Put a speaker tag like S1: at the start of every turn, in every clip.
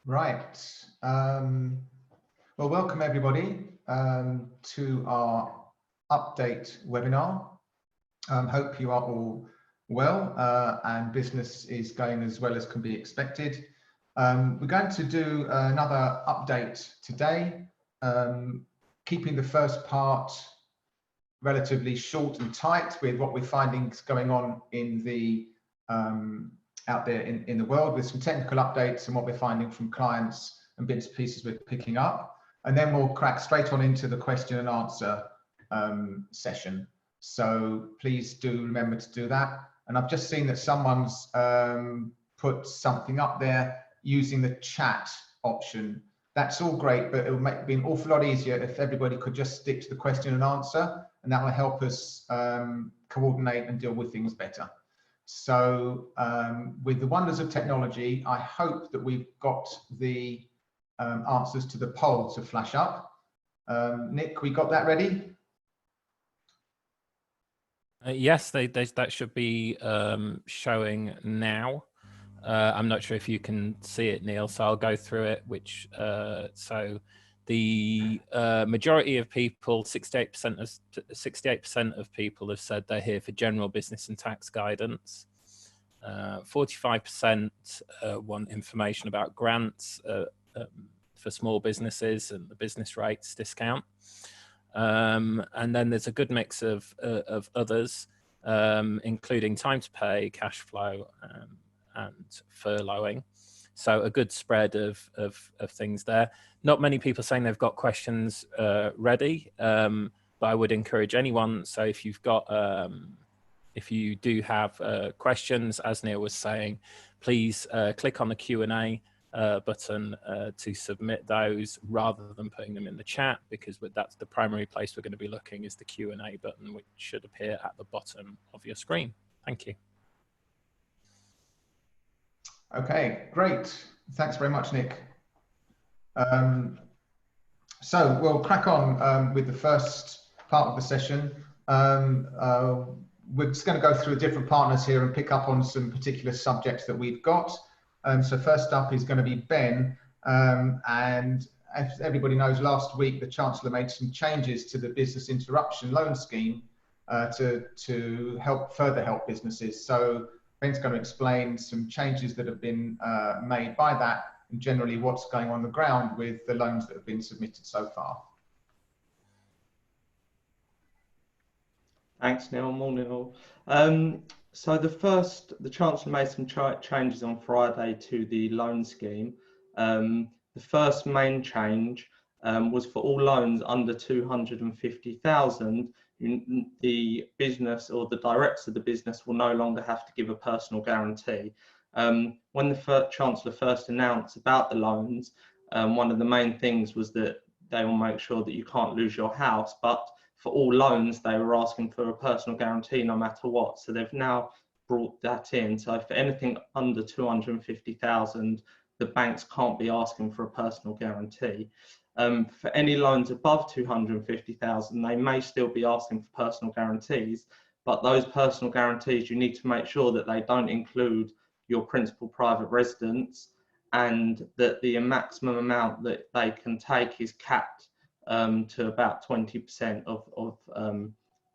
S1: Right. Well, welcome everybody to our update webinar. Hope you are all well and business is going as well as can be expected. We're going to do another update today, keeping the first part relatively short and tight with what we're finding going on in the out there in the world, with some technical updates and what we're finding from clients and bits and pieces we're picking up. And then we'll crack straight on into the question and answer session. So please do remember to do that. And I've just seen that someone's put something up there using the chat option. That's all great, but it would be an awful lot easier if everybody could just stick to the question and answer, and that will help us coordinate and deal with things better. So with the wonders of technology, I hope that we've got the answers to the poll to flash up. Nick, we got that ready?
S2: Yes, that should be showing now. I'm not sure if you can see it, Neil, so I'll go through it. So the majority of people, 68% of people have said they're here for general business and tax guidance. 45% want information about grants for small businesses and the business rates discount. And then there's a good mix of others, including time to pay, cash flow, and furloughing. So a good spread of things there. Not many people saying they've got questions ready, but I would encourage anyone. So if you've got, if you do have questions, as Neil was saying, please click on the Q&A button to submit those rather than putting them in the chat, because that's the primary place we're going to be looking, is the Q&A button, which should appear at the bottom of your screen. Thank you.
S1: Okay, great. Thanks very much, Nick. So we'll crack on with the first part of the session. We're just going to go through different partners here and pick up on some particular subjects that we've got. So first up is going to be Ben. And as everybody knows, last week the Chancellor made some changes to the business interruption loan scheme to further help businesses. So Ben's going to explain some changes that have been made by that, and generally what's going on the ground with the loans that have been submitted so far.
S3: Thanks, Neil. Morning all. So the Chancellor made some changes on Friday to the loan scheme. The first main change was for all loans under 250,000. The business or the directors of the business will no longer have to give a personal guarantee. When the Chancellor first announced about the loans, one of the main things was that they will make sure that you can't lose your house, but for all loans they were asking for a personal guarantee no matter what. So they've now brought that in. So for anything under 250,000, the banks can't be asking for a personal guarantee. For any loans above 250,000, they may still be asking for personal guarantees, but those personal guarantees, you need to make sure that they don't include your principal private residence, and that the maximum amount that they can take is capped to about 20% of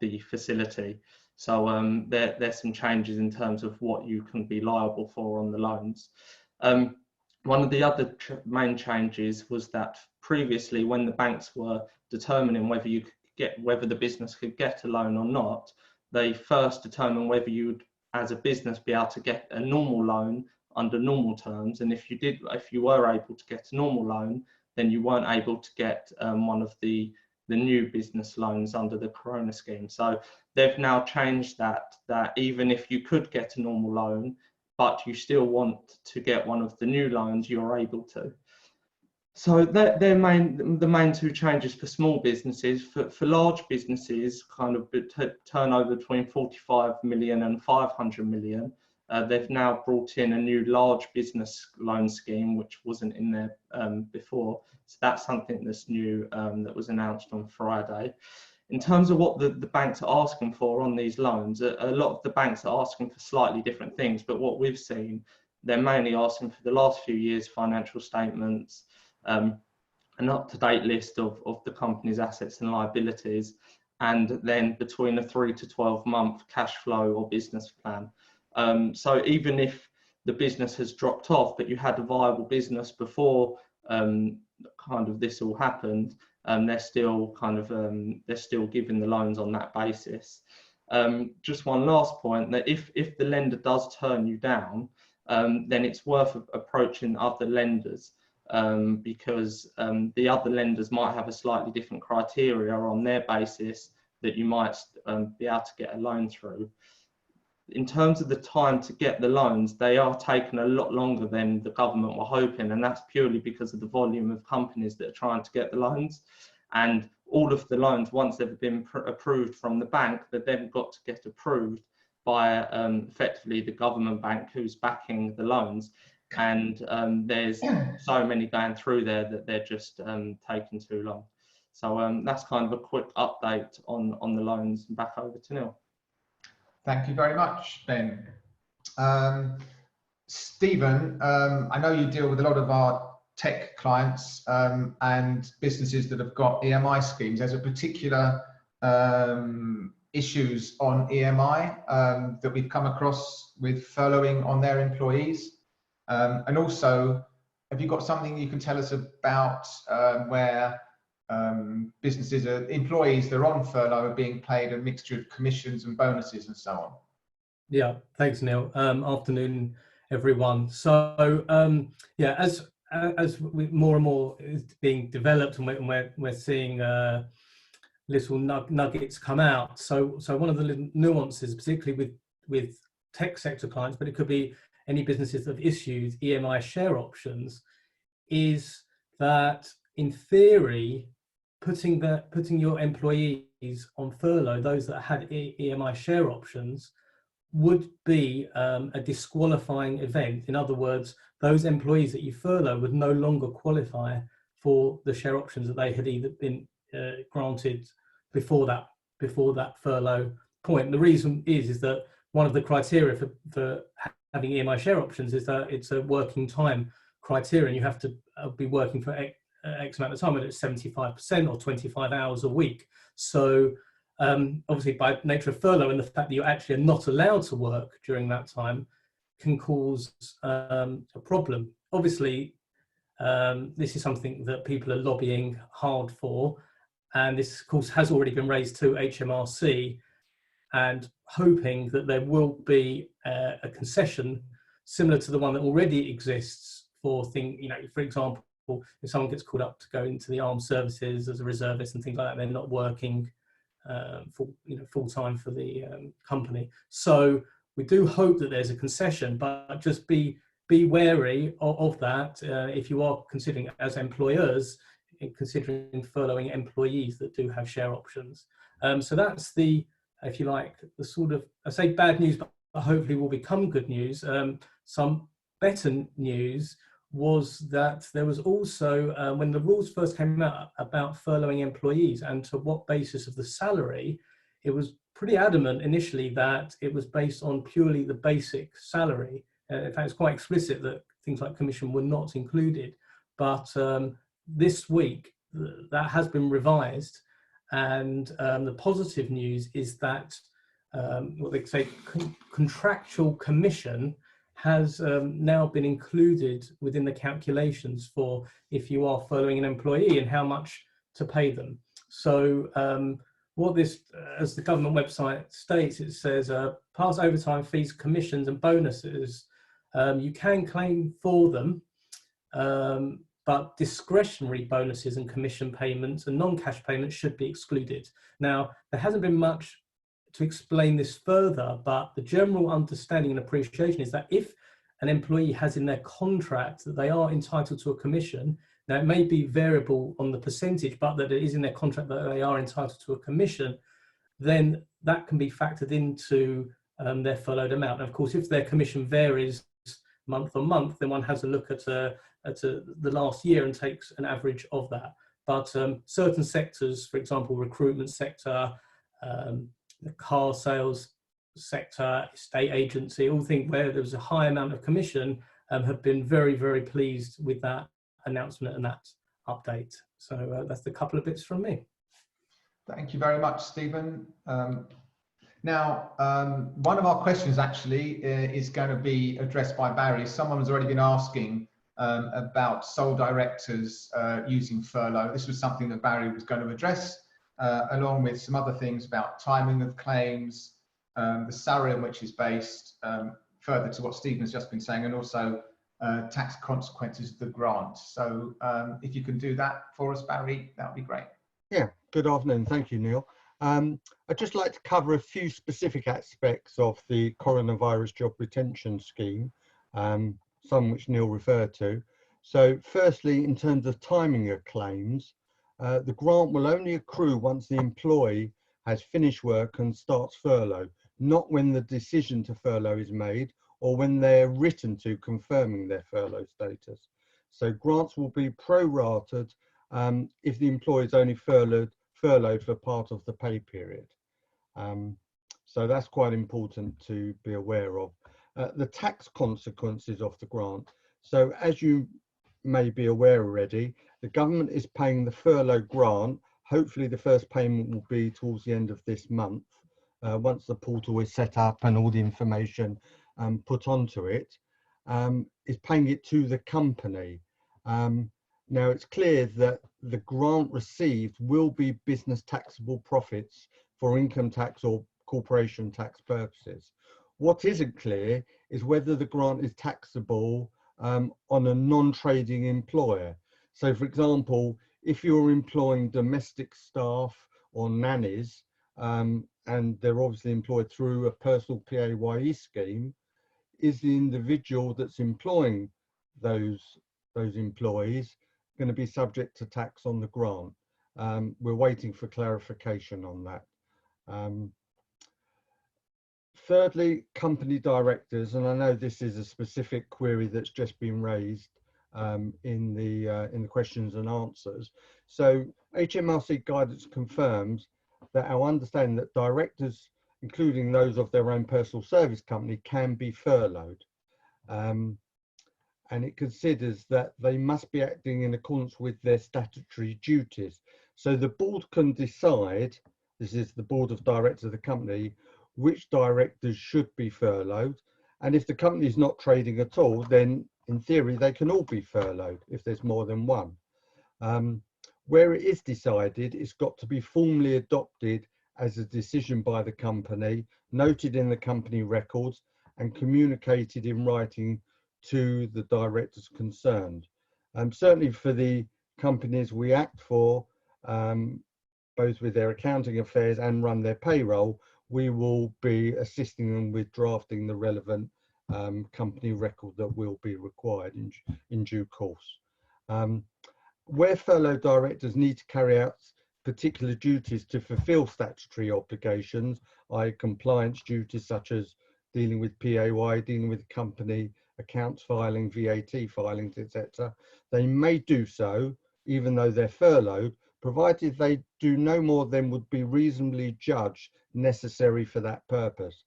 S3: the facility. So there's some changes in terms of what you can be liable for on the loans. One of the other main changes was that previously, when the banks were determining whether the business could get a loan or not, they first determined whether you would, as a business, be able to get a normal loan under normal terms, and if you were able to get a normal loan, then you weren't able to get one of the new business loans under the Corona scheme. So they've now changed that even if you could get a normal loan, but you still want to get one of the new loans, you're able to. So they're the main two changes for small businesses. For large businesses, kind of turnover between 45 million and 500 million, they've now brought in a new large business loan scheme, which wasn't in there before. So that's something that's new that was announced on Friday. In terms of what the banks are asking for on these loans, a lot of the banks are asking for slightly different things, but what we've seen they're mainly asking for the last few years' financial statements, an up-to-date list of the company's assets and liabilities, and then between a 3 to 12 month cash flow or business plan. So even if the business has dropped off, but you had a viable business before kind of this all happened, they're still they're still giving the loans on that basis. Just one last point, that if the lender does turn you down, then it's worth approaching other lenders, because the other lenders might have a slightly different criteria on their basis that you might be able to get a loan through. In terms of the time to get the loans, they are taking a lot longer than the government were hoping, and that's purely because of the volume of companies that are trying to get the loans. And all of the loans, once they've been approved from the bank, they've then got to get approved by effectively the government bank who's backing the loans. And there's so many going through there that they're just taking too long. So that's kind of a quick update on the loans. Back over to Neil.
S1: Thank you very much, Ben. Stephen, I know you deal with a lot of our tech clients and businesses that have got EMI schemes. There's a particular issues on EMI that we've come across with furloughing on their employees. And also, have you got something you can tell us about where businesses, employees that are on furlough are being paid a mixture of commissions and bonuses and so on?
S4: Yeah, thanks, Neil. Afternoon, everyone. So yeah, as more and more is being developed, and we're seeing little nuggets come out. So one of the little nuances, particularly with tech sector clients, but it could be any businesses that have issued EMI share options, is that in theory, putting your employees on furlough, those that had EMI share options, would be a disqualifying event. In other words, those employees that you furlough would no longer qualify for the share options that they had either been granted before that furlough point. The reason is that one of the criteria for having EMI share options is that it's a working time criterion. You have to be working for X amount of time, whether it's 75% or 25 hours a week. So obviously, by nature of furlough and the fact that you actually are not allowed to work during that time can cause a problem. Obviously, this is something that people are lobbying hard for, and this, of course, has already been raised to HMRC, and hoping that there will be a concession similar to the one that already exists for things, for example, if someone gets called up to go into the armed services as a reservist and things like that, they're not working full time for the company. So we do hope that there's a concession, but just be wary of that if you are considering, as employers, considering furloughing employees that do have share options. So that's the, if you like, the sort of, I say bad news, but hopefully will become good news. Some better news was that there was also, when the rules first came out about furloughing employees and to what basis of the salary, it was pretty adamant initially that it was based on purely the basic salary. In fact, it's quite explicit that things like commission were not included. But this week, that has been revised. And the positive news is that what they say, contractual commission has now been included within the calculations for if you are furloughing an employee and how much to pay them. So what this, as the government website states, it says past overtime fees, commissions and bonuses, you can claim for them, but discretionary bonuses and commission payments and non-cash payments should be excluded. Now, there hasn't been much to explain this further, but the general understanding and appreciation is that if an employee has in their contract that they are entitled to a commission, now it may be variable on the percentage, but that it is in their contract that they are entitled to a commission, then that can be factored into their furloughed amount. And of course, if their commission varies month on month, then one has a look at the last year and takes an average of that. But certain sectors, for example, recruitment sector, the car sales sector, estate agency, all think where there was a high amount of commission, have been very, very pleased with that announcement and that update. So that's a couple of bits from me.
S1: Thank you very much, Stephen. Now, one of our questions actually is going to be addressed by Barry. Someone has already been asking about sole directors using furlough. This was something that Barry was going to address, along with some other things about timing of claims, the salary on which is based, further to what Stephen's just been saying, and also tax consequences of the grant. So if you can do that for us, Barry, that would be great.
S5: Yeah, good afternoon. Thank you, Neil. I'd just like to cover a few specific aspects of the coronavirus job retention scheme, some which Neil referred to. So firstly, in terms of timing of claims, the grant will only accrue once the employee has finished work and starts furlough, not when the decision to furlough is made or when they're written to confirming their furlough status. So grants will be prorated if the employee is only furloughed for part of the pay period. So that's quite important to be aware of. The tax consequences of the grant. So as you may be aware already, the government is paying the furlough grant. Hopefully the first payment will be towards the end of this month, once the portal is set up and all the information put onto it, is paying it to the company. Now it's clear that the grant received will be business taxable profits for income tax or corporation tax purposes. What isn't clear is whether the grant is taxable on a non-trading employer. So for example, if you're employing domestic staff or nannies, and they're obviously employed through a personal PAYE scheme, is the individual that's employing those employees going to be subject to tax on the grant? We're waiting for clarification on that. Thirdly, company directors, and I know this is a specific query that's just been raised in the questions and answers. So HMRC guidance confirms that our understanding that directors, including those of their own personal service company, can be furloughed. And it considers that they must be acting in accordance with their statutory duties. So the board can decide, this is the board of directors of the company, which directors should be furloughed. And if the company is not trading at all, then in theory, they can all be furloughed if there's more than one. Where it is decided, it's got to be formally adopted as a decision by the company, noted in the company records and communicated in writing to the directors concerned. Certainly for the companies we act for, both with their accounting affairs and run their payroll, we will be assisting them with drafting the relevant company record that will be required in due course. Where furlough directors need to carry out particular duties to fulfill statutory obligations, i.e. compliance duties such as dealing with PAY, dealing with company accounts filing, VAT filings, etc., they may do so even though they're furloughed, provided they do no more than would be reasonably judged necessary for that purpose.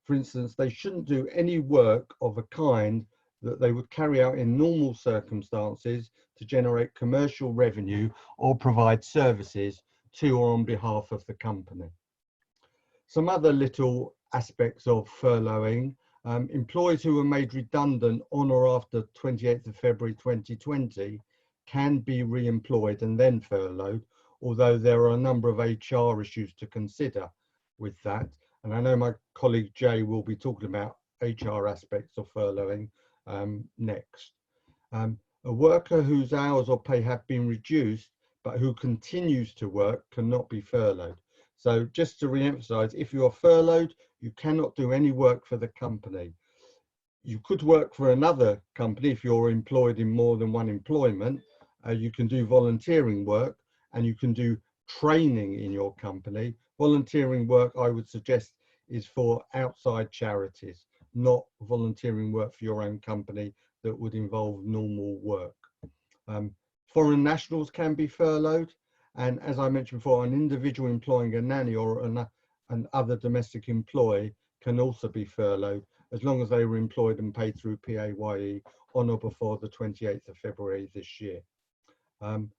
S5: For instance, they shouldn't do any work of a kind that they would carry out in normal circumstances to generate commercial revenue or provide services to or on behalf of the company. Some other little aspects of furloughing. Employees who were made redundant on or after 28th of February 2020 can be re-employed and then furloughed, although there are a number of HR issues to consider with that. And I know my colleague Jay will be talking about HR aspects of furloughing next. A worker whose hours or pay have been reduced but who continues to work cannot be furloughed. So just to re-emphasize, if you are furloughed, you cannot do any work for the company. You could work for another company if you're employed in more than one employment. You can do volunteering work and you can do training in your company. Volunteering work, I would suggest, is for outside charities, not volunteering work for your own company that would involve normal work. Foreign nationals can be furloughed. And as I mentioned before, an individual employing a nanny or an other domestic employee can also be furloughed as long as they were employed and paid through PAYE on or before the 28th of February this year. And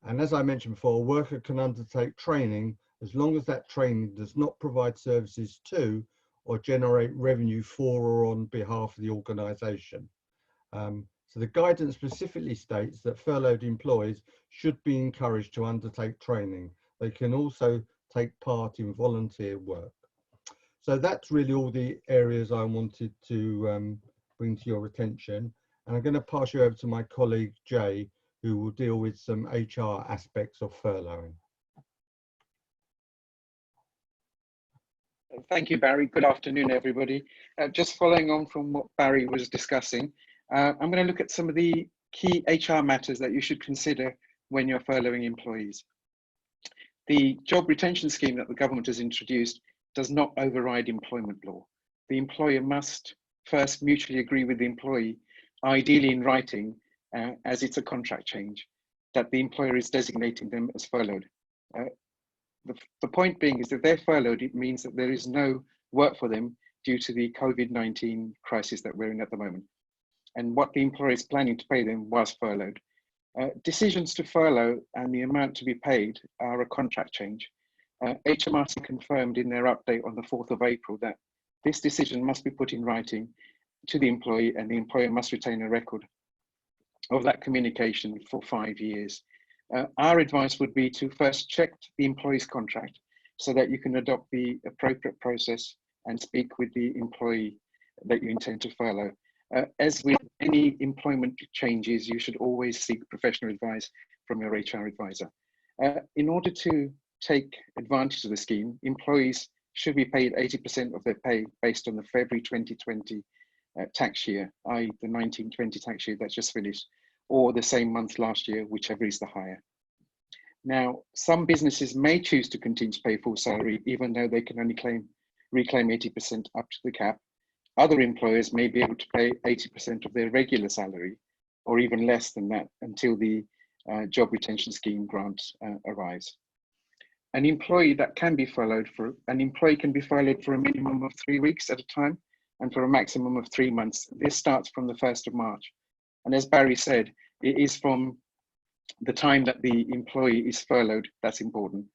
S5: as I mentioned before, a worker can undertake training as long as that training does not provide services to or generate revenue for or on behalf of the organisation. So the guidance specifically states that furloughed employees should be encouraged to undertake training. They can also take part in volunteer work. So that's really all the areas I wanted to bring to your attention. And I'm going to pass you over to my colleague, Jay, who will deal with some HR aspects of furloughing.
S6: Thank you, Barry. Good afternoon, everybody. Just following on from what Barry was discussing, I'm going to look at some of the key HR matters that you should consider when you're furloughing employees. The job retention scheme that the government has introduced does not override employment law. The employer must first mutually agree with the employee, ideally in writing, as it's a contract change, that the employer is designating them as furloughed. The point being is that they're furloughed, it means that there is no work for them due to the COVID-19 crisis that we're in at the moment. And what the employer is planning to pay them was furloughed. Decisions to furlough and the amount to be paid are a contract change. HMRC confirmed in their update on the 4th of April that this decision must be put in writing to the employee, and the employer must retain a record of that communication for 5 years. Our advice would be to first check the employee's contract so that you can adopt the appropriate process and speak with the employee that you intend to furlough. As with any employment changes, you should always seek professional advice from your HR advisor. In order to take advantage of the scheme, employees should be paid 80% of their pay based on the February 2020 tax year, i.e. the 1920 tax year that's just finished, or the same month last year, whichever is the higher. Now, some businesses may choose to continue to pay full salary, even though they can only reclaim 80% up to the cap. Other employers may be able to pay 80% of their regular salary, or even less than that, until the job retention scheme grant arrives. An employee can be furloughed for a minimum of 3 weeks at a time, and for a maximum of 3 months. This starts from the 1st of March. And as Barry said, it is from the time that the employee is furloughed that's important.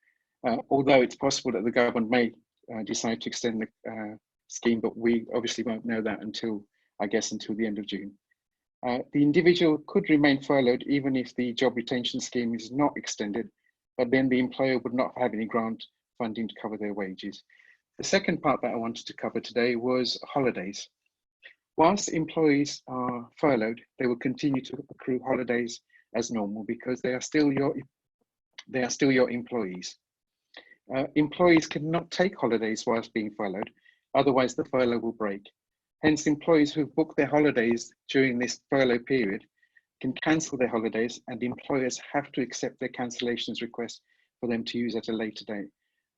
S6: Although it's possible that the government may decide to extend the scheme, but we obviously won't know that until the end of June. The individual could remain furloughed even if the job retention scheme is not extended, but then the employer would not have any grant funding to cover their wages. The second part that I wanted to cover today was holidays. Whilst employees are furloughed, they will continue to accrue holidays as normal because they are still your employees. Employees cannot take holidays whilst being furloughed, otherwise the furlough will break. Hence, employees who book their holidays during this furlough period can cancel their holidays, and employers have to accept their cancellations request for them to use at a later date.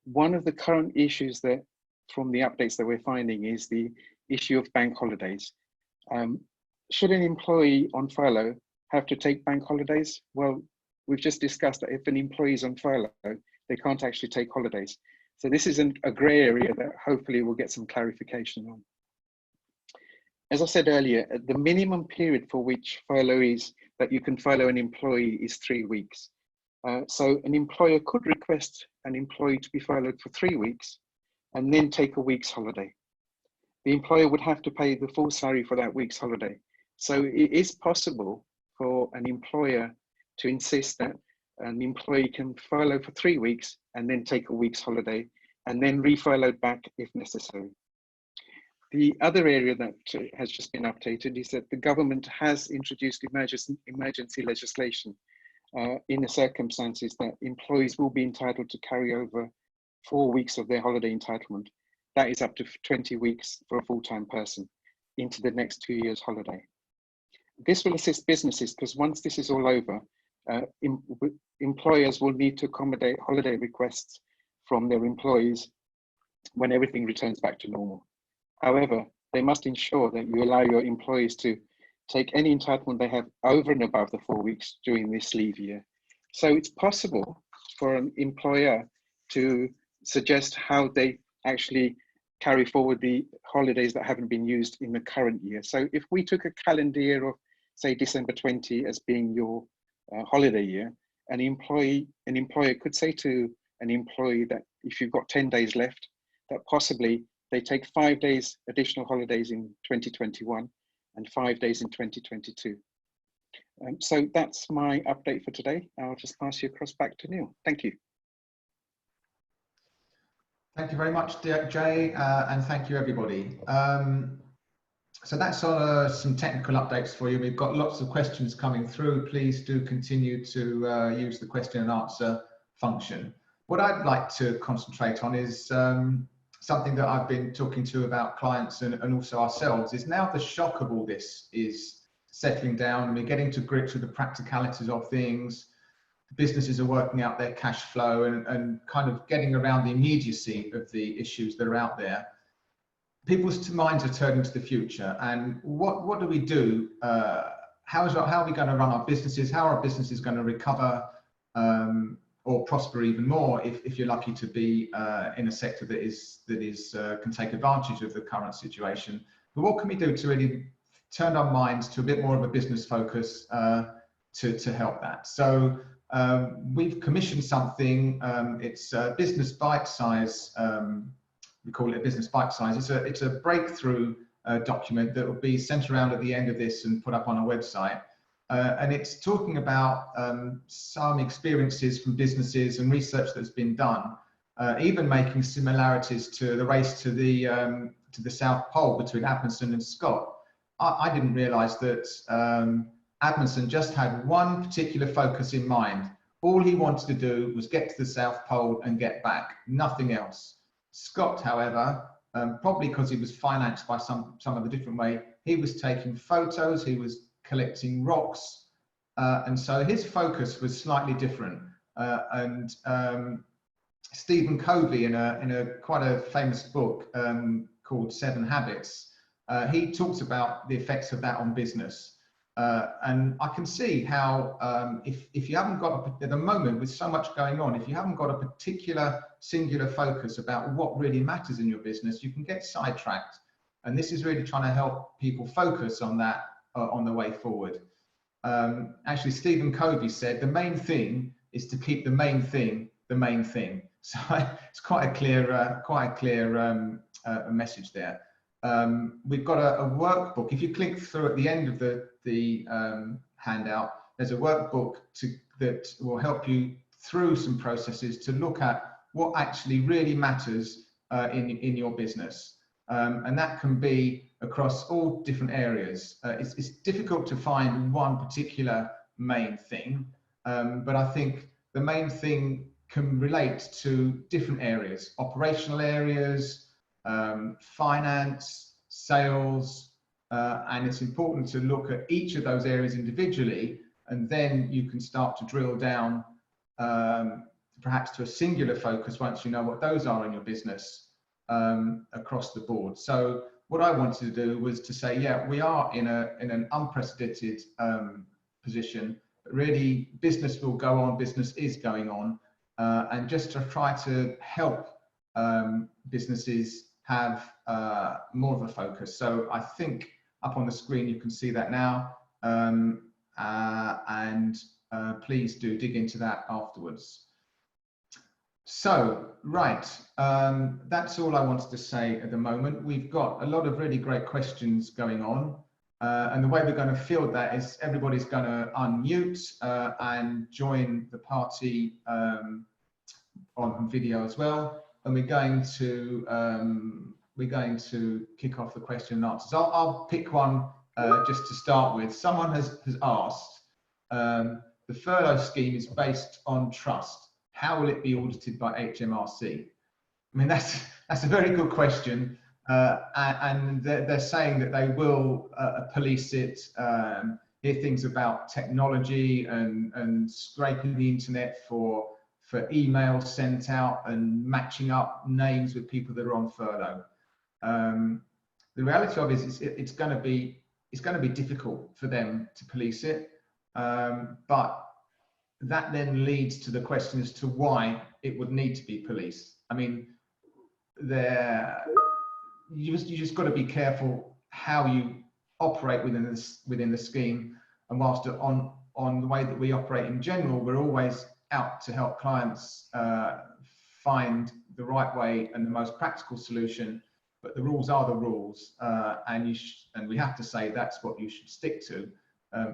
S6: One of the current issues that from the updates that we're finding is the issue of bank holidays. Should an employee on furlough have to take bank holidays? Well, we've just discussed that if an employee is on furlough, they can't actually take holidays. So this is a grey area that hopefully we'll get some clarification on. As I said earlier, the minimum period for which furlough is that you can furlough an employee is 3 weeks. So an employer could request an employee to be furloughed for 3 weeks and then take a week's holiday. The employer would have to pay the full salary for that week's holiday. So it is possible for an employer to insist that an employee can furlough for 3 weeks and then take a week's holiday and then re-furloughed back if necessary. The other area that has just been updated is that the government has introduced emergency legislation in the circumstances that employees will be entitled to carry over 4 weeks of their holiday entitlement. That is up to 20 weeks for a full-time person into the next 2 years' holiday. This will assist businesses because once this is all over, employers will need to accommodate holiday requests from their employees when everything returns back to normal. However, they must ensure that you allow your employees to take any entitlement they have over and above the 4 weeks during this leave year. So it's possible for an employer to suggest how they actually carry forward the holidays that haven't been used in the current year. So if we took a calendar year of, say, December 20 as being your holiday year, an employer could say to an employee that if you've got 10 days left, that possibly they take 5 days additional holidays in 2021 and 5 days in 2022. So that's my update for today. I'll just pass you across back to Neil. Thank you.
S1: Thank you very much, Jay, and thank you, everybody. So that's some technical updates for you. We've got lots of questions coming through. Please do continue to use the question and answer function. What I'd like to concentrate on is something that I've been talking to about clients and also ourselves, is now the shock of all this is settling down and we're getting to grips with the practicalities of things. Businesses are working out their cash flow and kind of getting around the immediacy of the issues that are out there. People's minds are turning to the future, and what do we do? How are we going to run our businesses? How are our businesses going to recover or prosper even more if you're lucky to be in a sector that can take advantage of the current situation? But what can we do to really turn our minds to a bit more of a business focus to help that? So we've commissioned something. It's a business bite size. We call it a business bite size. It's a breakthrough document that will be sent around at the end of this and put up on our website. And it's talking about some experiences from businesses and research that's been done, even making similarities to the race to the South Pole between Amundsen and Scott. I didn't realise that Amundsen just had one particular focus in mind. All he wanted to do was get to the South Pole and get back, nothing else. Scott, however, probably because he was financed by some of the different way, he was taking photos, he was collecting rocks, and so his focus was slightly different. Stephen Covey, in a quite a famous book called 7 Habits, he talks about the effects of that on business. And I can see how if you haven't got, at the moment with so much going on, if you haven't got a particular singular focus about what really matters in your business, you can get sidetracked. And this is really trying to help people focus on that on the way forward. Actually, Stephen Covey said the main thing is to keep the main thing the main thing. So it's quite a clear message there. We've got a workbook. If you click through at the end of the handout, there's a workbook that will help you through some processes to look at what actually really matters in your business. And that can be across all different areas. It's difficult to find one particular main thing, but I think the main thing can relate to different areas, operational areas, finance, sales, and it's important to look at each of those areas individually, and then you can start to drill down perhaps to a singular focus once you know what those are in your business across the board. So what I wanted to do was to say, yeah, we are in an unprecedented position, but really business will go on, business is going on, and just to try to help businesses have more of a focus. So I think up on the screen you can see that now, and please do dig into that afterwards. So, right, that's all I wanted to say at the moment. We've got a lot of really great questions going on, and the way we're going to field that is everybody's going to unmute and join the party on video as well, and we're going to kick off the question and answers. I'll pick one just to start with. Someone has asked, the furlough scheme is based on trust. How will it be audited by HMRC? I mean, that's a very good question, and they're saying that they will police it, hear things about technology and scraping the internet for emails sent out and matching up names with people that are on furlough. The reality of it is it's going to be difficult for them to police it, but that then leads to the question as to why it would need to be policed. I mean, you just got to be careful how you operate within the scheme. And whilst on the way that we operate in general, we're always out to help clients find the right way and the most practical solution. But the rules are the rules, and we have to say that's what you should stick to.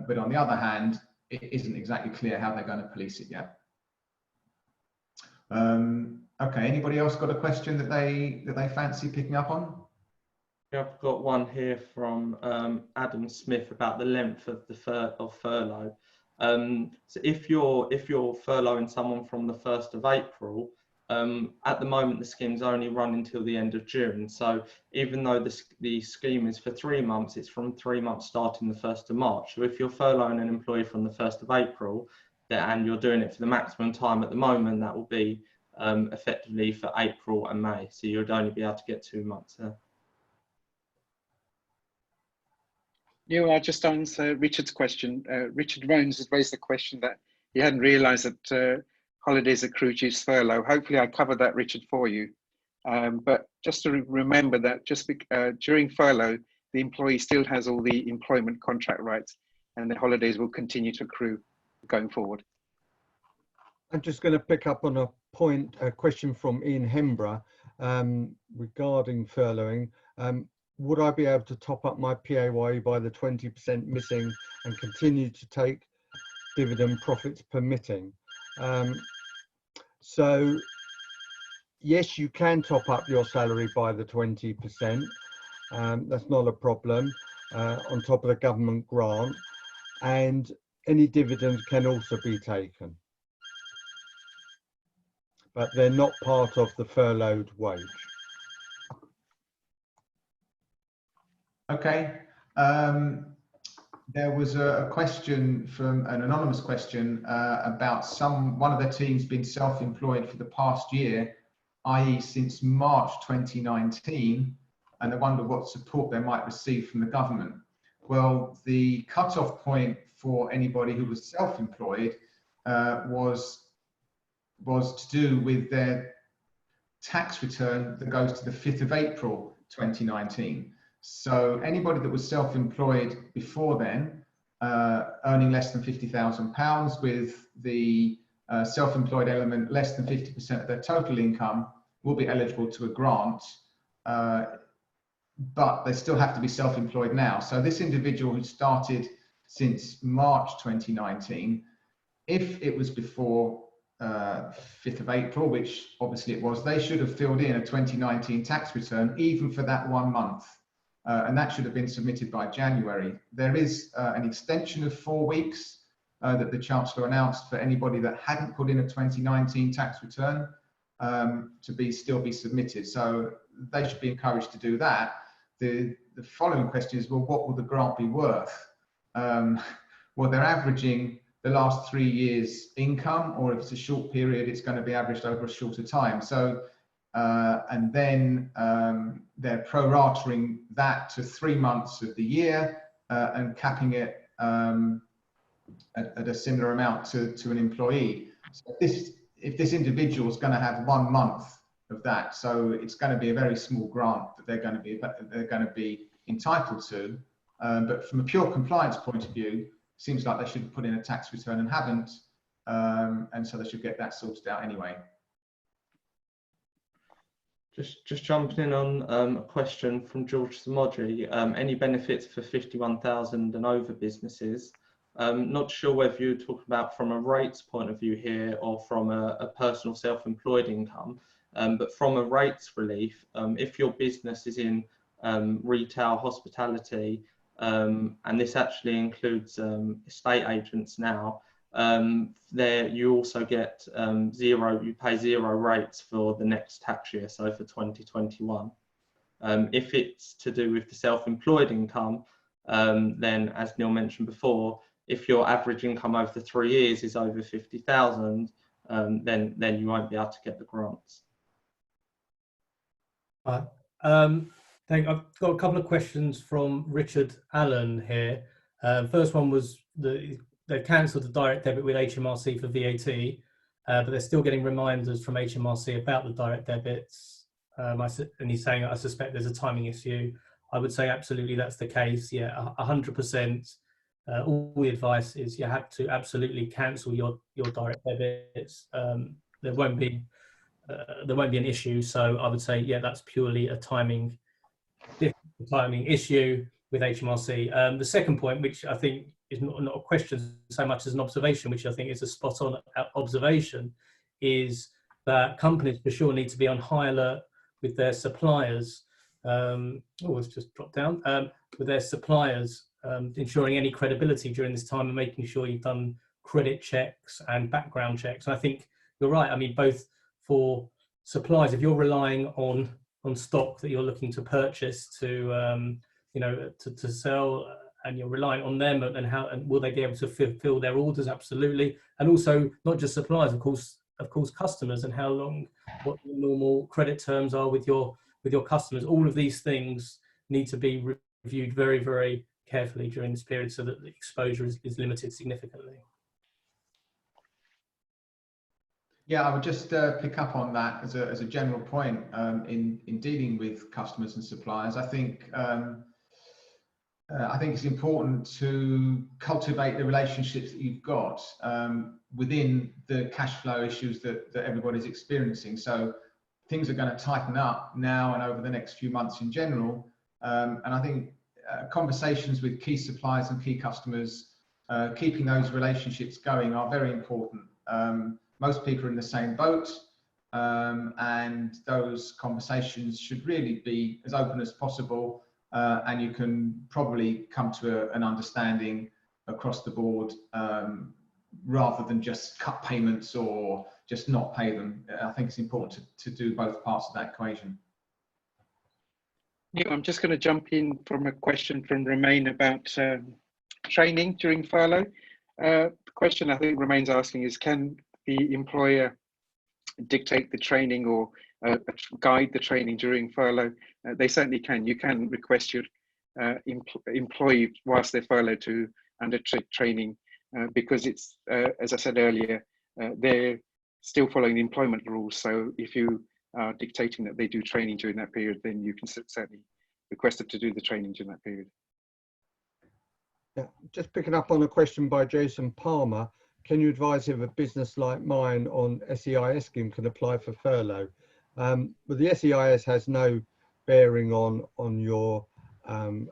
S1: But on the other hand, it isn't exactly clear how they're going to police it yet. Okay, anybody else got a question that they fancy picking up on?
S3: I've got one here from Adam Smith about the length of the furlough. So if you're furloughing someone from the 1st of April, at the moment the scheme's only run until the end of June. So even though the scheme is for 3 months, it's from 3 months starting the 1st of March. So if you're furloughing an employee from the 1st of April, and you're doing it for the maximum time at the moment, that will be effectively for April and May. So you'd only be able to get 2 months there.
S6: Neil, I'll just answer Richard's question. Richard Rones has raised the question that he hadn't realised that holidays accrue to furlough. Hopefully I covered that, Richard, for you. But just to remember that during furlough, the employee still has all the employment contract rights, and the holidays will continue to accrue going forward.
S5: I'm just going to pick up on a question from Ian Hembrough regarding furloughing. Would I be able to top up my PAYE by the 20% missing and continue to take dividend profits permitting? So yes, you can top up your salary by the 20%. That's not a problem, on top of the government grant, and any dividends can also be taken, but they're not part of the furloughed wage.
S1: Okay. There was a question from an anonymous question about one of their teams being self-employed for the past year, i.e. since March 2019, and they wonder what support they might receive from the government. Well, the cut-off point for anybody who was self-employed was to do with their tax return that goes to the 5th of April 2019. So anybody that was self-employed before then, earning less than £50,000 with the self-employed element less than 50% of their total income, will be eligible to a grant, but they still have to be self-employed now. So this individual who started since March 2019, if it was before 5th of April, which obviously it was, they should have filled in a 2019 tax return even for that 1 month. And that should have been submitted by January. There is an extension of 4 weeks that the Chancellor announced for anybody that hadn't put in a 2019 tax return to still be submitted. So they should be encouraged to do that. The following question is, well, what will the grant be worth? Well, they're averaging the last 3 years' income, or if it's a short period, it's going to be averaged over a shorter time. So and then they're prorating that to 3 months of the year and capping it at a similar amount to an employee. So if this individual is going to have 1 month of that, so it's going to be a very small grant that they're going to be entitled to. But from a pure compliance point of view, it seems like they should put in a tax return and haven't, and so they should get that sorted out anyway.
S3: Just jumping in on a question from George Samodri. Any benefits for 51,000 and over businesses? Not sure whether you're talking about from a rates point of view here or from a personal self-employed income, but from a rates relief, if your business is in retail, hospitality, and this actually includes estate agents now, there you also get you pay 0 rates for the next tax year, so for 2021. If it's to do with the self-employed income, then as Neil mentioned before, if your average income over the 3 years is over 50,000, then you won't be able to get the grants.
S4: Right. I've got a couple of questions from Richard Allen here. First one was they cancelled the direct debit with HMRC for VAT, but they're still getting reminders from HMRC about the direct debits. And he's saying, I suspect there's a timing issue. I would say absolutely that's the case. Yeah, 100%. All the advice is you have to absolutely cancel your direct debits. There won't be an issue. So I would say, yeah, that's purely a timing issue with HMRC. The second point, which I think is not a question so much as an observation, which I think is a spot on observation, is that companies for sure need to be on high alert with their suppliers. It's just dropped down. With their suppliers, ensuring any credibility during this time and making sure you've done credit checks and background checks. And I think you're right. I mean, both for suppliers, if you're relying on stock that you're looking to purchase to to sell, and you're relying on them, and will they be able to fulfill their orders? Absolutely. And also not just suppliers, of course customers, and what the normal credit terms are with your customers. All of these things need to be reviewed very, very carefully during this period so that the exposure is limited significantly.
S1: Yeah, I would just pick up on that as a general point in dealing with customers and suppliers. I think it's important to cultivate the relationships that you've got within the cash flow issues that everybody's experiencing. So things are going to tighten up now and over the next few months in general. And I think conversations with key suppliers and key customers, keeping those relationships going, are very important. Most people are in the same boat, and those conversations should really be as open as possible, and you can probably come to an understanding across the board rather than just cut payments or just not pay them. I think it's important to do both parts of that equation.
S6: Yeah, I'm just going to jump in from a question from Romain about training during furlough. The question I think Romain's asking is, can the employer dictate the training or guide the training during furlough? They certainly can. You can request your employee whilst they're furloughed to undertake training because it's, as I said earlier, they're still following the employment rules. So if you are dictating that they do training during that period, then you can certainly request them to do the training during that period.
S5: Yeah, just picking up on a question by Jason Palmer. Can you advise if a business like mine on SEIS scheme can apply for furlough? But the SEIS has no bearing on your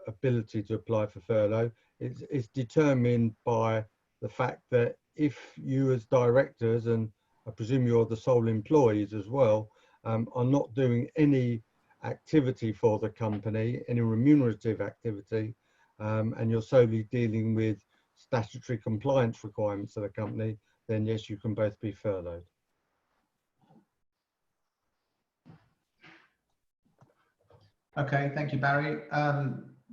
S5: ability to apply for furlough. It's determined by the fact that if you as directors, and I presume you're the sole employees as well, are not doing any activity for the company, any remunerative activity, and you're solely dealing with statutory compliance requirements of the company, then yes, you can both be furloughed.
S1: Okay, thank you, Barry.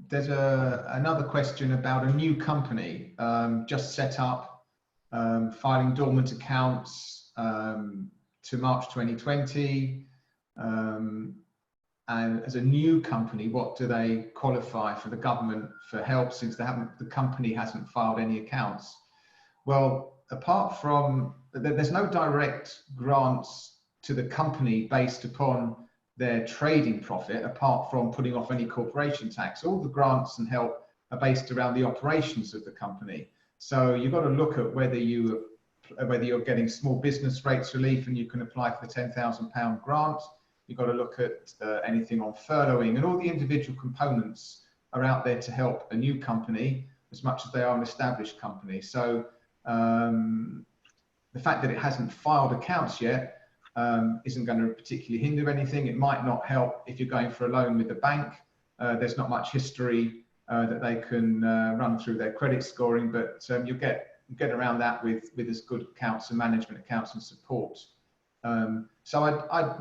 S1: There's another question about a new company just set up, filing dormant accounts to March 2020. And as a new company, what do they qualify for the government for help, since the company hasn't filed any accounts? Well, apart from, there's no direct grants to the company based upon their trading profit, apart from putting off any corporation tax. All the grants and help are based around the operations of the company. So you've got to look at whether you're getting small business rates relief and you can apply for the £10,000 grant. You've got to look at anything on furloughing, and all the individual components are out there to help a new company as much as they are an established company. So the fact that it hasn't filed accounts yet isn't going to particularly hinder anything. It might not help if you're going for a loan with the bank. There's not much history that they can run through their credit scoring, but you'll get around that with as good accounts and management accounts and support. So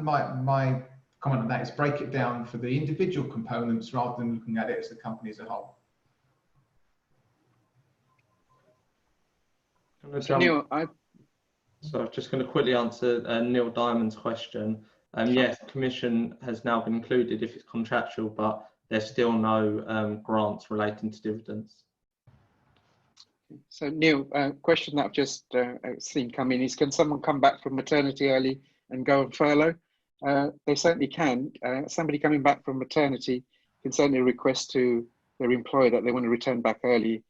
S1: my comment on that is break it down for the individual components rather than looking at it as the company as a whole.
S3: So Neil, I'm just going to quickly answer Neil Diamond's question. Yes, commission has now been included if it's contractual, but there's still no grants relating to dividends.
S6: So Neil, question that I've just seen come in is, can someone come back from maternity early and go on furlough? they certainly can. Somebody coming back from maternity can certainly request to their employer that they want to return back early.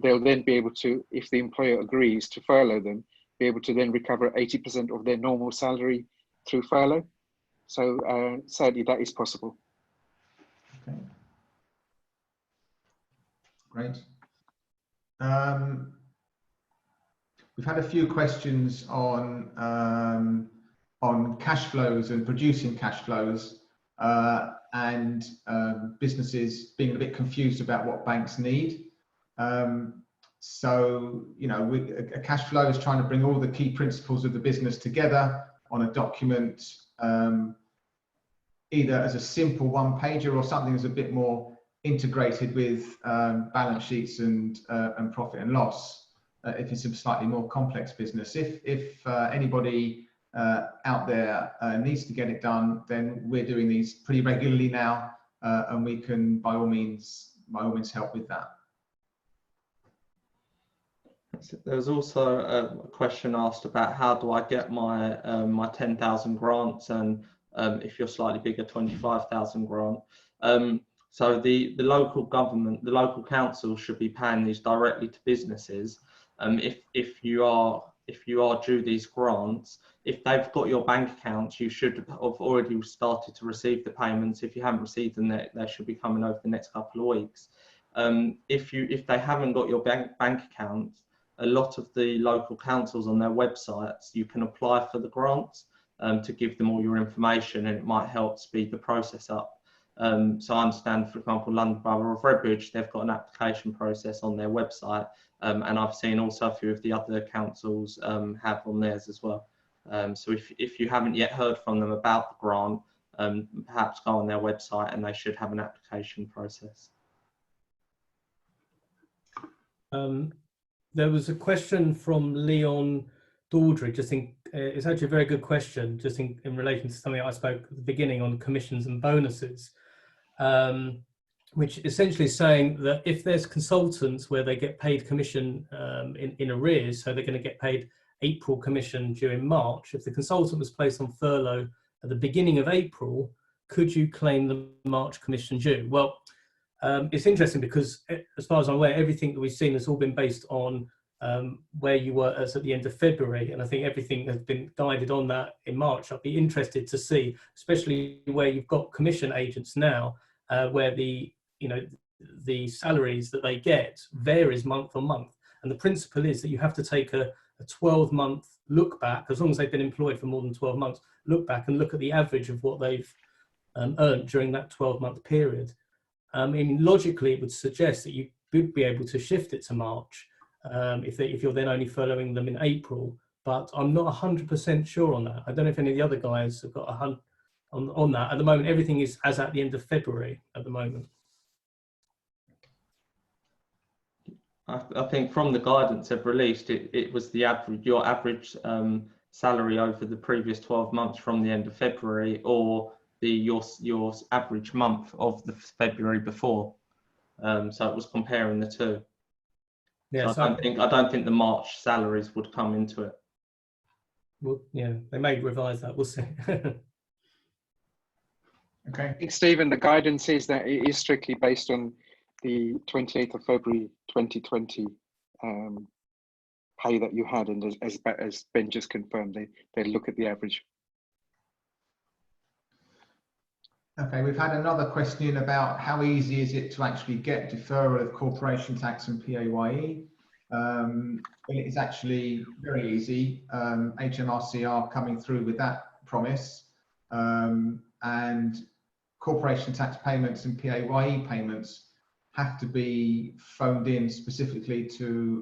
S6: They'll then be able to, if the employer agrees to furlough them, be able to then recover 80% of their normal salary through furlough. So certainly that is possible.
S1: Okay. Great. We've had a few questions on cash flows and producing cash flows, and businesses being a bit confused about what banks need. So, you know, a cash flow is trying to bring all the key principles of the business together on a document, either as a simple one-pager or something that's a bit more integrated with balance sheets and profit and loss. If it's a slightly more complex business, if anybody out there needs to get it done, then we're doing these pretty regularly now, and we can by all means help with that.
S3: There was also a question asked about how do I get my my 10,000 grants, and if you're slightly bigger, 25,000 grant. So the local government, the local council should be paying these directly to businesses. If you are due these grants, if they've got your bank accounts, you should have already started to receive the payments. If you haven't received them, they should be coming over the next couple of weeks. If they haven't got your bank accounts, a lot of the local councils on their websites, you can apply for the grants to give them all your information, and it might help speed the process up. So I understand, for example, London Borough of Redbridge, they've got an application process on their website, and I've seen also a few of the other councils have on theirs as well. So if you haven't yet heard from them about the grant, perhaps go on their website and they should have an application process.
S4: There was a question from Leon Daldry. It's actually a very good question, just in relation to something I spoke at the beginning on commissions and bonuses, which essentially is saying that if there's consultants where they get paid commission in arrears, so they're going to get paid April commission due in March, if the consultant was placed on furlough at the beginning of April, could you claim the March commission due? Well, it's interesting because, as far as I'm aware, everything that we've seen has all been based on where you were as at the end of February, and I think everything has been guided on that in March. I'd be interested to see, especially where you've got commission agents now, where the salaries that they get varies month on month, and the principle is that you have to take a 12-month look back, as long as they've been employed for more than 12 months, look back and look at the average of what they've earned during that 12-month period. I mean, logically, it would suggest that you would be able to shift it to March if you're then only furloughing them in April, but I'm not 100% sure on that. I don't know if any of the other guys have got on that. At the moment, everything is as at the end of February at the moment.
S3: I think from the guidance they've released, it was the average, your average salary over the previous 12 months from the end of February, or your average month of the February before. So it was comparing the two. Yeah, so I don't think the March salaries would come into it.
S4: Well, yeah, they may revise that. We'll see.
S1: Okay.
S6: I think, Stephen, the guidance is that it is strictly based on the 28th of February 2020 pay that you had, and as Ben just confirmed, they look at the average.
S1: Okay, we've had another question about how easy is it to actually get deferral of corporation tax and PAYE. It is actually very easy. HMRC are coming through with that promise, and corporation tax payments and PAYE payments have to be phoned in specifically to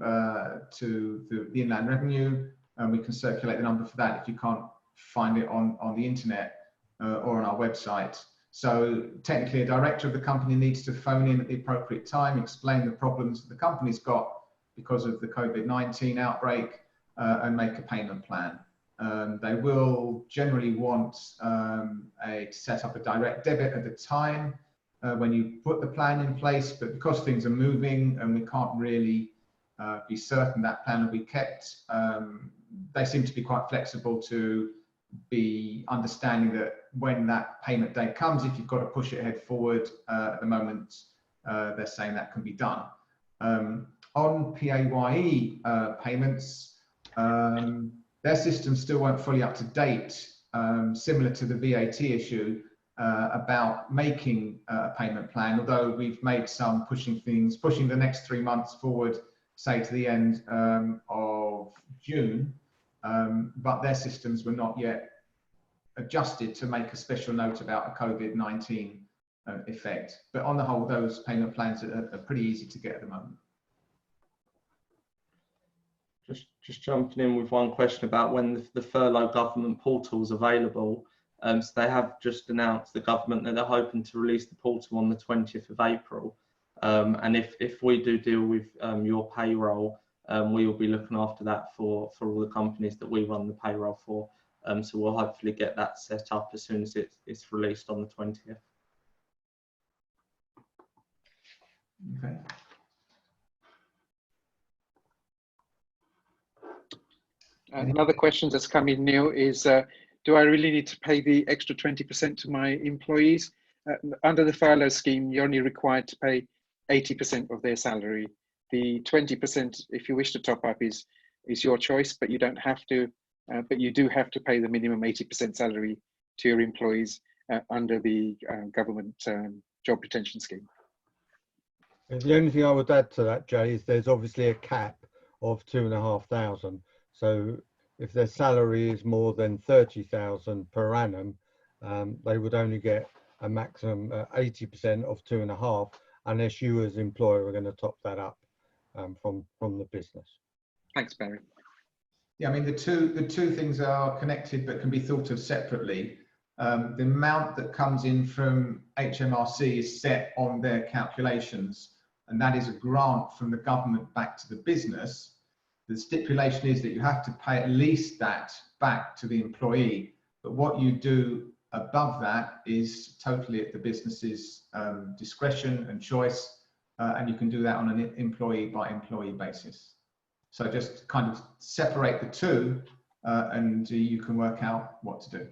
S1: the Inland Revenue, and we can circulate the number for that if you can't find it on the internet or on our website. So technically, a director of the company needs to phone in at the appropriate time, explain the problems that the company's got because of the COVID-19 outbreak, and make a payment plan. They will generally want to set up a direct debit at the time when you put the plan in place, but because things are moving and we can't really be certain that plan will be kept, they seem to be quite flexible to be understanding that when that payment day comes, if you've got to push it ahead forward, at the moment, they're saying that can be done. On PAYE payments, their systems still weren't fully up to date, similar to the VAT issue about making a payment plan, although we've made some pushing the next 3 months forward, say to the end of June, but their systems were not yet adjusted to make a special note about a COVID-19 effect. But on the whole, those payment plans are pretty easy to get at the moment.
S3: Just jumping in with one question about when the Furlough government portal is available. So they have just announced, the government, that they're hoping to release the portal on the 20th of April. And if we do deal with your payroll, we will be looking after that for all the companies that we run the payroll for. So we'll hopefully get that set up as soon as it's released on the 20th.
S1: Okay.
S6: Another question that's come in, Neil, is do I really need to pay the extra 20% to my employees? Under the furlough scheme, you're only required to pay 80% of their salary. The 20%, if you wish to top up, is your choice, but you don't have to. But you do have to pay the minimum 80% salary to your employees under the government job retention scheme.
S5: The only thing I would add to that, Jay, is there's obviously a cap of 2,500. So if their salary is more than 30,000 per annum, they would only get a maximum 80% of 2.5, unless you as employer are going to top that up from the business.
S6: Thanks, Barry.
S1: Yeah, I mean, the two things are connected but can be thought of separately. The amount that comes in from HMRC is set on their calculations, and that is a grant from the government back to the business. The stipulation is that you have to pay at least that back to the employee, but what you do above that is totally at the business's discretion and choice, and you can do that on an employee by employee basis. So just kind of separate the two, and you can work out what to do.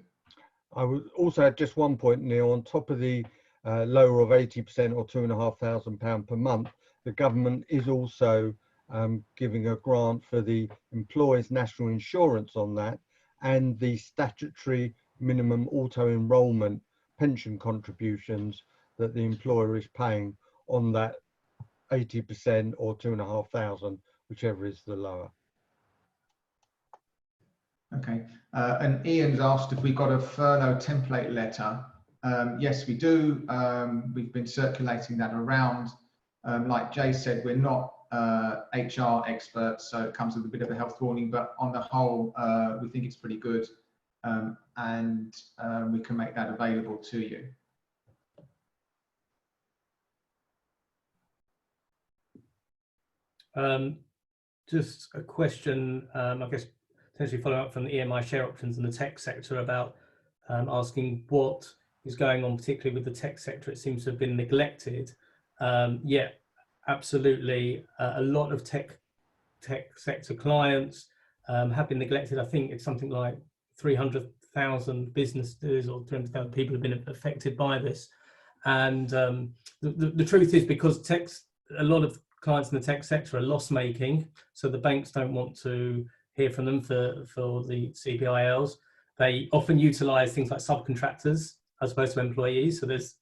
S5: I would also add just one point, Neil, on top of the lower of 80% or £2,500 per month, the government is also giving a grant for the employer's national insurance on that, and the statutory minimum auto-enrolment pension contributions that the employer is paying on that 80% or 2,500, whichever is the lower.
S1: Okay, and Ian's asked if we got a furlough template letter. Yes, we do. We've been circulating that around. Like Jay said, we're not HR experts, so it comes with a bit of a health warning, but on the whole, we think it's pretty good, and we can make that available to you.
S4: Just a question, I guess, potentially following up from the EMI share options in the tech sector about asking what is going on, particularly with the tech sector. It seems to have been neglected. Yeah, absolutely. A lot of tech sector clients have been neglected. I think it's something like 300,000 businesses or 300,000 people have been affected by this. And the truth is, because a lot of clients in the tech sector are loss making, so the banks don't want to hear from them for the CPILs. They often utilize things like subcontractors as opposed to employees, so there's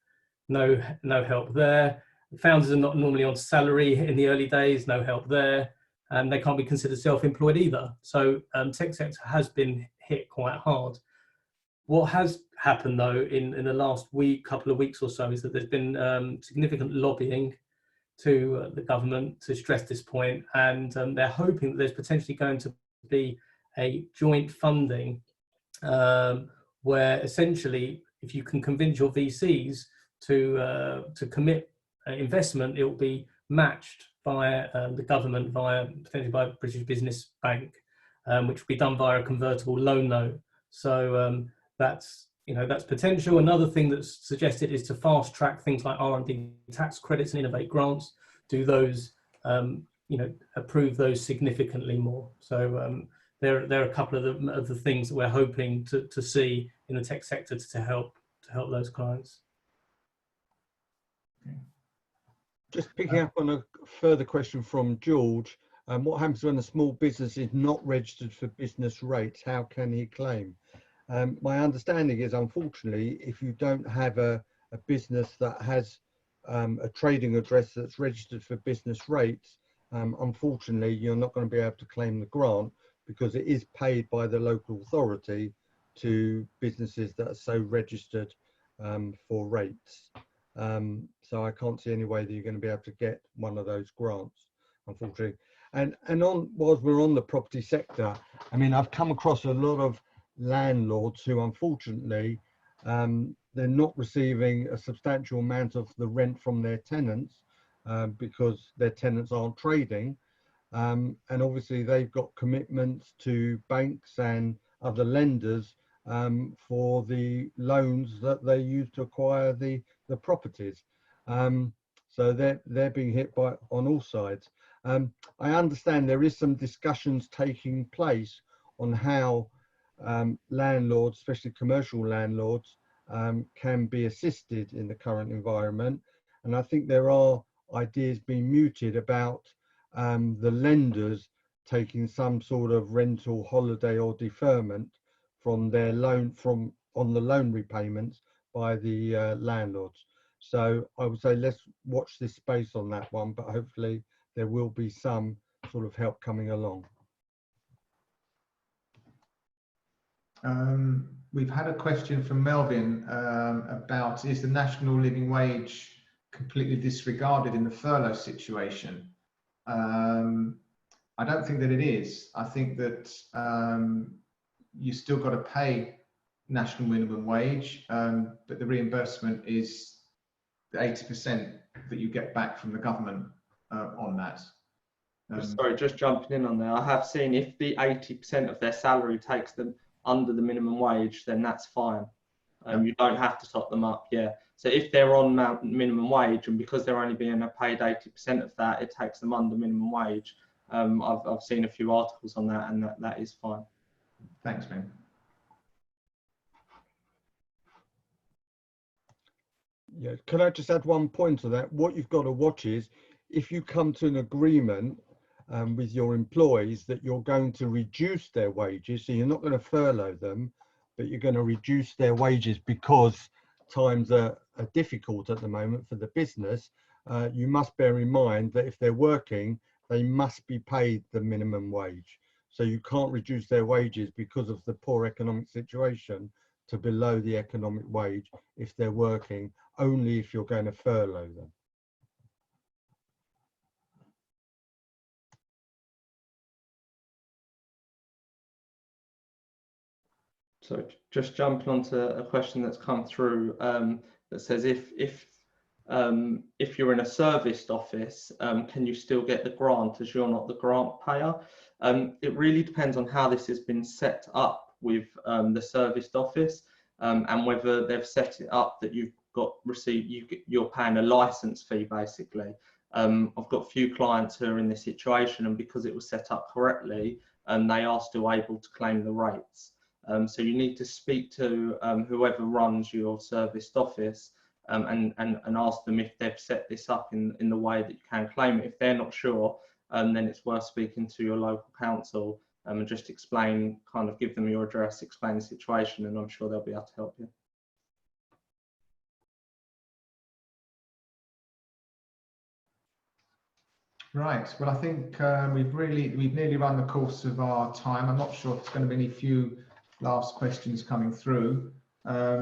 S4: no help there. The founders are not normally on salary in the early days, no help there, and they can't be considered self-employed either. So tech sector has been hit quite hard. What has happened though in the last couple of weeks or so, is that there's been significant lobbying to the government to stress this point, and they're hoping that there's potentially going to be a joint funding where essentially, if you can convince your VCs to commit investment, it will be matched by the government potentially by British Business Bank, which will be done via a convertible loan note. So that's potential. Another thing that's suggested is to fast track things like R&D tax credits and innovate grants. Do those, approve those significantly more. So there are a couple of the things that we're hoping to see in the tech sector to help those clients.
S5: Just picking up on a further question from George, what happens when a small business is not registered for business rates? How can he claim? My understanding is, unfortunately, if you don't have a business that has a trading address that's registered for business rates, unfortunately, you're not going to be able to claim the grant because it is paid by the local authority to businesses that are so registered for rates. So I can't see any way that you're going to be able to get one of those grants, unfortunately. And whilst we're on the property sector, I mean, I've come across a lot of landlords who, unfortunately, they're not receiving a substantial amount of the rent from their tenants because their tenants aren't trading. And obviously they've got commitments to banks and other lenders for the loans that they use to acquire the properties. So they're being hit on all sides. I understand there is some discussions taking place on how landlords, especially commercial landlords, can be assisted in the current environment. And I think there are ideas being mooted about the lenders taking some sort of rental holiday or deferment from their loan on the loan repayments by the landlords. So I would say let's watch this space on that one, but hopefully there will be some sort of help coming along.
S1: We've had a question from Melvin about, is the national living wage completely disregarded in the furlough situation? I don't think that it is. I think that you still got to pay national minimum wage, but the reimbursement is the 80% that you get back from the government on that.
S3: Sorry, just jumping in on there. I have seen if the 80% of their salary takes them under the minimum wage, then that's fine. You don't have to top them up. Yeah. So if they're on minimum wage, and because they're only being paid 80% of that, it takes them under minimum wage. I've seen a few articles on that, and that is fine.
S1: Thanks, Ben.
S5: Yeah, can I just add one point to that? What you've got to watch is if you come to an agreement with your employees that you're going to reduce their wages, so you're not going to furlough them, but you're going to reduce their wages because times are difficult at the moment for the business, you must bear in mind that if they're working, they must be paid the minimum wage. So you can't reduce their wages because of the poor economic situation to below the economic wage if they're working, only if you're going to furlough them.
S3: So just jumping onto a question that's come through that says if you're in a serviced office, can you still get the grant as you're not the grant payer? It really depends on how this has been set up with the serviced office and whether they've set it up that you're paying a license fee basically. I've got a few clients who are in this situation, and because it was set up correctly, they are still able to claim the rates. So you need to speak to whoever runs your serviced office and ask them if they've set this up in the way that you can claim it. If they're not sure, then it's worth speaking to your local council and just explain, kind of give them your address, explain the situation, and I'm sure they'll be able to help you.
S1: Right. Well, I think we've nearly run the course of our time. I'm not sure if there's going to be any few last questions coming through. I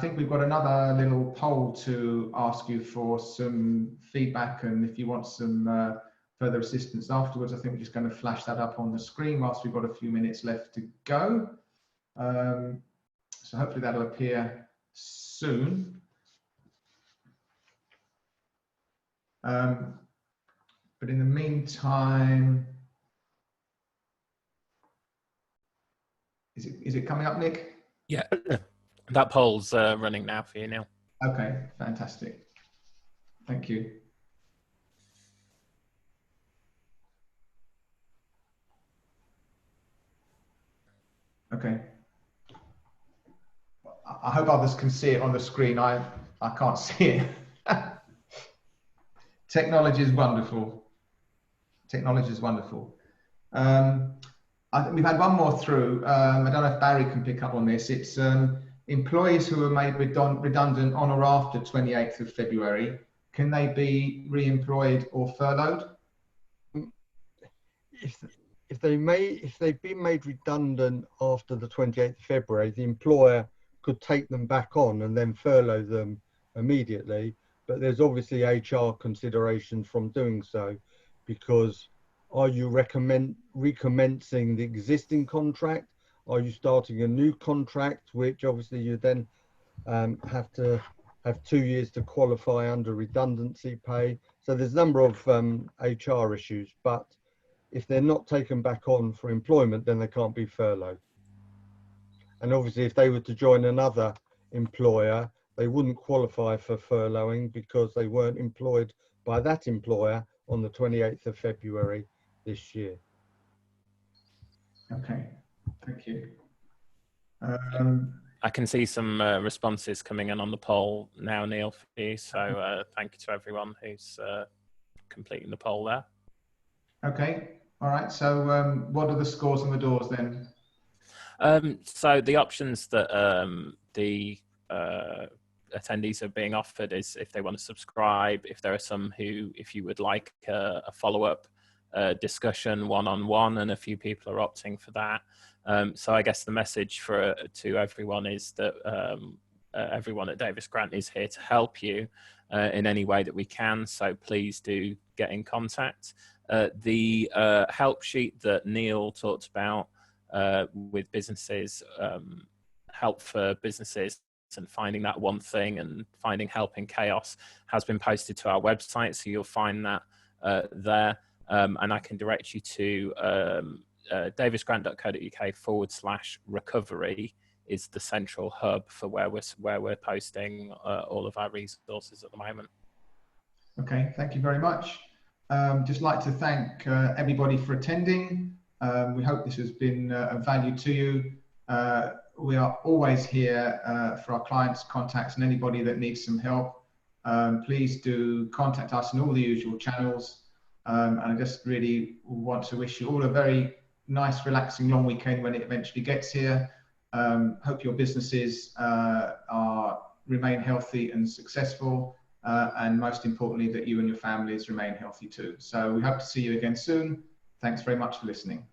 S1: think we've got another little poll to ask you for some feedback, and if you want some further assistance afterwards, I think we're just going to flash that up on the screen whilst we've got a few minutes left to go. So hopefully that'll appear soon. But in the meantime, is it coming up, Nick?
S2: Yeah, that poll's running now for you, Neil.
S1: Okay, fantastic. Thank you. Okay. I hope others can see it on the screen. I can't see it. Technology is wonderful. Technology is wonderful. I think we've had one more through. I don't know if Barry can pick up on this. It's employees who are made redundant on or after 28th of February. Can they be re-employed or furloughed?
S5: If they've been made redundant after the 28th of February, the employer could take them back on and then furlough them immediately. But there's obviously HR considerations from doing so, because are you recommencing the existing contract? Are you starting a new contract, which obviously you then have to have 2 years to qualify under redundancy pay? So there's a number of HR issues, but if they're not taken back on for employment, then they can't be furloughed. And obviously, if they were to join another employer, they wouldn't qualify for furloughing because they weren't employed by that employer on the 28th of February this year.
S1: Okay, thank you.
S2: I can see some responses coming in on the poll now, Neil, for you. So thank you to everyone who's completing the poll there.
S1: Okay, all right. So what are the scores on the doors then?
S2: So the options that the attendees are being offered is if they want to subscribe, if there are some who, if you would like a follow-up discussion one-on-one, and a few people are opting for that. So I guess the message to everyone is that everyone at Davis Grant is here to help you in any way that we can. So please do get in contact. The help sheet that Neil talked about with businesses, help for businesses and finding that one thing and finding help in chaos, has been posted to our website. So you'll find that there. And I can direct you to davisgrant.co.uk/recovery is the central hub for where we're posting all of our resources at the moment. Okay,
S1: thank you very much. Just like to thank everybody for attending. We hope this has been of value to you. We are always here for our clients, contacts, and anybody that needs some help. Please do contact us in all the usual channels. And I just really want to wish you all a very nice, relaxing, long weekend when it eventually gets here. Hope your businesses remain healthy and successful, and most importantly, that you and your families remain healthy too. So we hope to see you again soon. Thanks very much for listening.